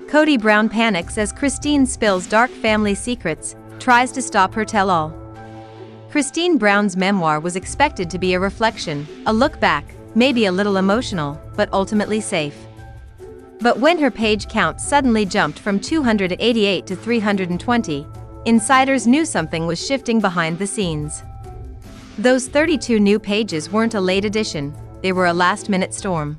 Kody Brown panics as Christine spills dark family secrets, tries to stop her tell-all. Christine Brown's memoir was expected to be a reflection, a look back, maybe a little emotional, but ultimately safe. But when her page count suddenly jumped from 288 to 320, insiders knew something was shifting behind the scenes. Those 32 new pages weren't a late addition, they were a last-minute storm.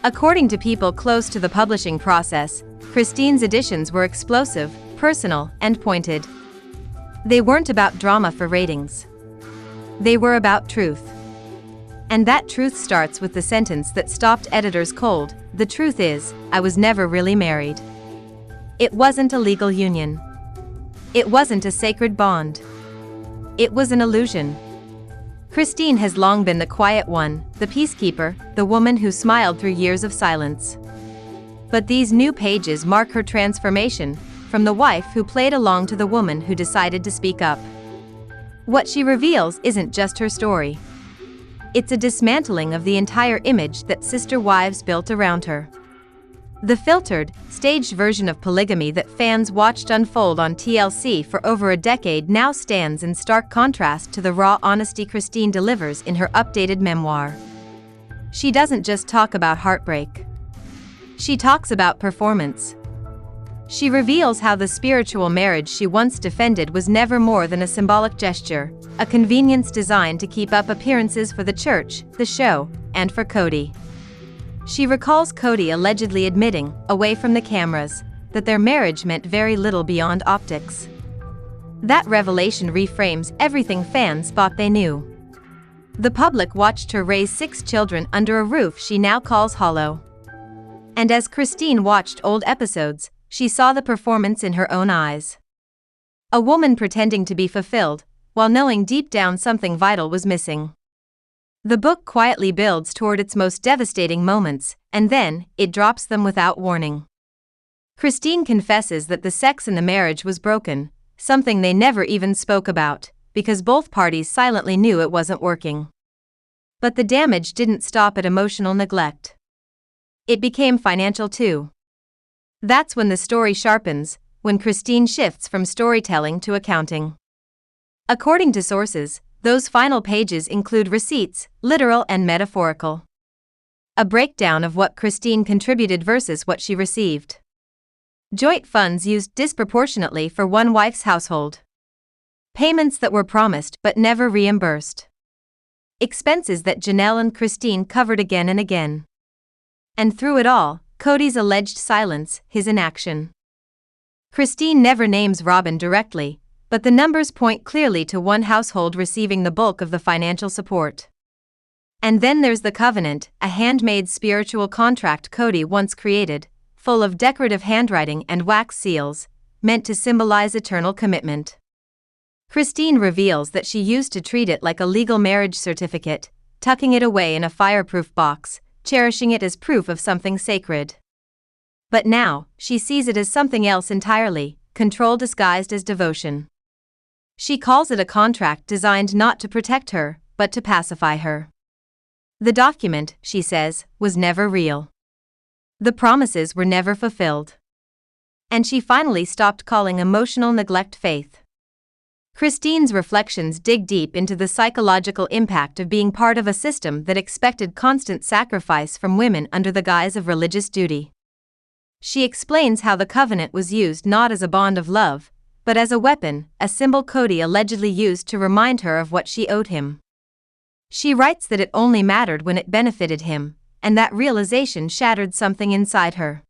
According to people close to the publishing process, Christine's additions were explosive, personal, and pointed. They weren't about drama for ratings. They were about truth. And that truth starts with the sentence that stopped editors cold: "The truth is, I was never really married." It wasn't a legal union. It wasn't a sacred bond. It was an illusion. Christine has long been the quiet one, the peacekeeper, the woman who smiled through years of silence. But these new pages mark her transformation, from the wife who played along to the woman who decided to speak up. What she reveals isn't just her story. It's a dismantling of the entire image that Sister Wives built around her. The filtered, staged version of polygamy that fans watched unfold on TLC for over a decade now stands in stark contrast to the raw honesty Christine delivers in her updated memoir. She doesn't just talk about heartbreak. She talks about performance. She reveals how the spiritual marriage she once defended was never more than a symbolic gesture, a convenience designed to keep up appearances for the church, the show, and for Kody. She recalls Kody allegedly admitting, away from the cameras, that their marriage meant very little beyond optics. That revelation reframes everything fans thought they knew. The public watched her raise 6 children under a roof she now calls hollow. And as Christine watched old episodes, she saw the performance in her own eyes. A woman pretending to be fulfilled, while knowing deep down something vital was missing. The book quietly builds toward its most devastating moments, and then, it drops them without warning. Christine confesses that the sex in the marriage was broken, something they never even spoke about, because both parties silently knew it wasn't working. But the damage didn't stop at emotional neglect. It became financial too. That's when the story sharpens, when Christine shifts from storytelling to accounting. According to sources, those final pages include receipts, literal and metaphorical. A breakdown of what Christine contributed versus what she received. Joint funds used disproportionately for one wife's household. Payments that were promised but never reimbursed. Expenses that Janelle and Christine covered again and again. And through it all, Kody's alleged silence, his inaction. Christine never names Robin directly, but the numbers point clearly to one household receiving the bulk of the financial support. And then there's the covenant, a handmade spiritual contract Kody once created, full of decorative handwriting and wax seals, meant to symbolize eternal commitment. Christine reveals that she used to treat it like a legal marriage certificate, tucking it away in a fireproof box, cherishing it as proof of something sacred. But now, she sees it as something else entirely, control disguised as devotion. She calls it a contract designed not to protect her, but to pacify her. The document, she says, was never real. The promises were never fulfilled. And she finally stopped calling emotional neglect faith. Christine's reflections dig deep into the psychological impact of being part of a system that expected constant sacrifice from women under the guise of religious duty. She explains how the covenant was used not as a bond of love, but as a weapon, a symbol Kody allegedly used to remind her of what she owed him. She writes that it only mattered when it benefited him, and that realization shattered something inside her.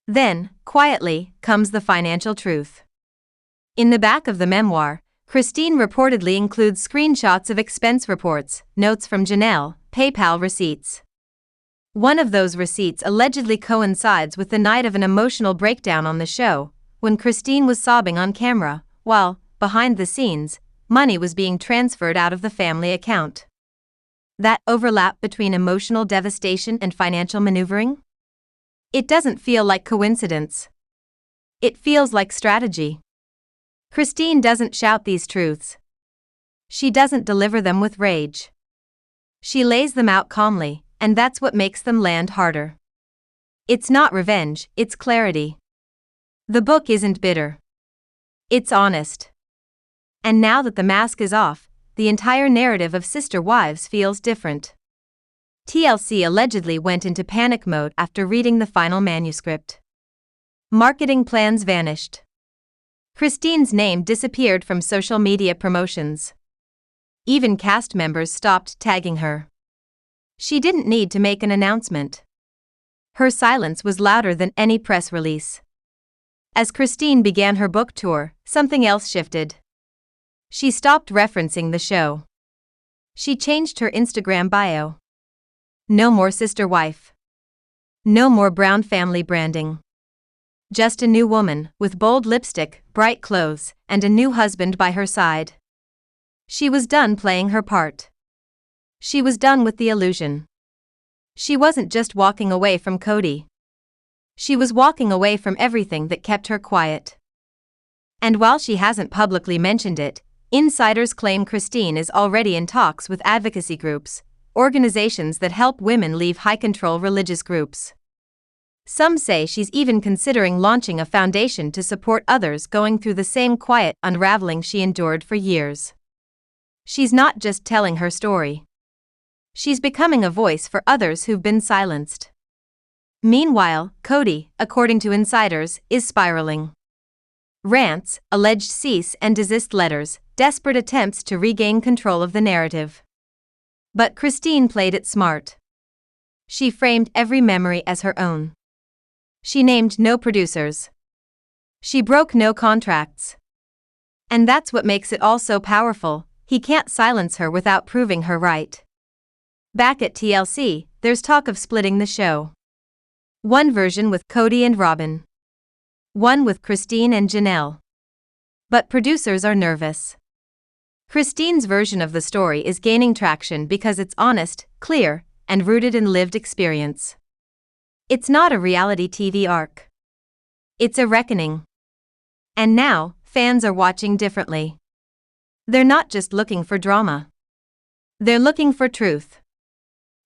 Then, quietly, comes the financial truth. In the back of the memoir, Christine reportedly includes screenshots of expense reports, notes from Janelle, PayPal receipts. One of those receipts allegedly coincides with the night of an emotional breakdown on the show, when Christine was sobbing on camera, while, behind the scenes, money was being transferred out of the family account. That overlap between emotional devastation and financial maneuvering? It doesn't feel like coincidence. It feels like strategy. Christine doesn't shout these truths. She doesn't deliver them with rage. She lays them out calmly, and that's what makes them land harder. It's not revenge, it's clarity. The book isn't bitter. It's honest. And now that the mask is off, the entire narrative of Sister Wives feels different. TLC allegedly went into panic mode after reading the final manuscript. Marketing plans vanished. Christine's name disappeared from social media promotions. Even cast members stopped tagging her. She didn't need to make an announcement. Her silence was louder than any press release. As Christine began her book tour, something else shifted. She stopped referencing the show. She changed her Instagram bio. No more sister wife. No more Brown family branding. Just a new woman, with bold lipstick, bright clothes, and a new husband by her side. She was done playing her part. She was done with the illusion. She wasn't just walking away from Kody. She was walking away from everything that kept her quiet. And while she hasn't publicly mentioned it, insiders claim Christine is already in talks with advocacy groups, organizations that help women leave high-control religious groups. Some say she's even considering launching a foundation to support others going through the same quiet unraveling she endured for years. She's not just telling her story. She's becoming a voice for others who've been silenced. Meanwhile, Kody, according to insiders, is spiraling. Rants, alleged cease and desist letters, desperate attempts to regain control of the narrative. But Christine played it smart. She framed every memory as her own. She named no producers. She broke no contracts. And that's what makes it all so powerful. He can't silence her without proving her right. Back at TLC, there's talk of splitting the show. One version with Kody and Robin. One with Christine and Janelle. But producers are nervous. Christine's version of the story is gaining traction because it's honest, clear, and rooted in lived experience. It's not a reality TV arc. It's a reckoning. And now, fans are watching differently. They're not just looking for drama. They're looking for truth.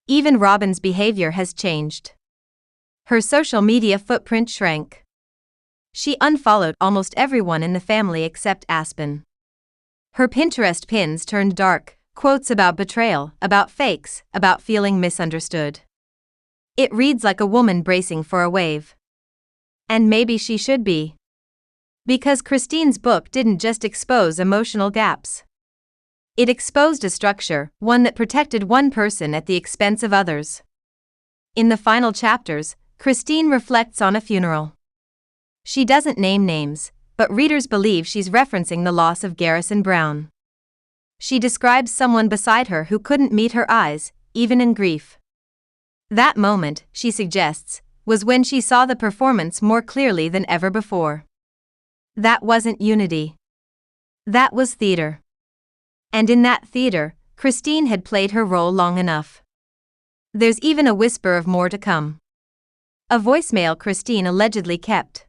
Even Robin's behavior has changed. Her social media footprint shrank. She unfollowed almost everyone in the family except Aspen. Her Pinterest pins turned dark, quotes about betrayal, about fakes, about feeling misunderstood. It reads like a woman bracing for a wave. And maybe she should be. Because Christine's book didn't just expose emotional gaps. It exposed a structure, one that protected one person at the expense of others. In the final chapters, Christine reflects on a funeral. She doesn't name names, but readers believe she's referencing the loss of Garrison Brown. She describes someone beside her who couldn't meet her eyes, even in grief. That moment, she suggests, was when she saw the performance more clearly than ever before. That wasn't unity. That was theater. And in that theater, Christine had played her role long enough. There's even a whisper of more to come. A voicemail Christine allegedly kept.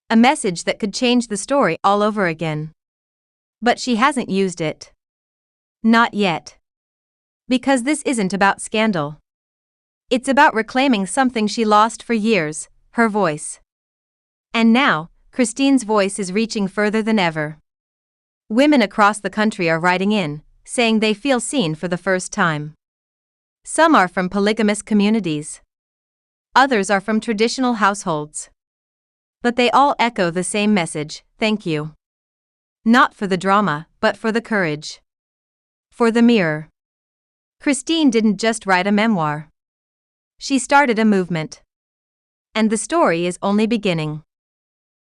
A message that could change the story all over again. But she hasn't used it. Not yet. Because this isn't about scandal. It's about reclaiming something she lost for years, her voice. And now, Christine's voice is reaching further than ever. Women across the country are writing in, saying they feel seen for the first time. Some are from polygamous communities. Others are from traditional households. But they all echo the same message: thank you. Not for the drama, but for the courage. For the mirror. Christine didn't just write a memoir. She started a movement. And the story is only beginning.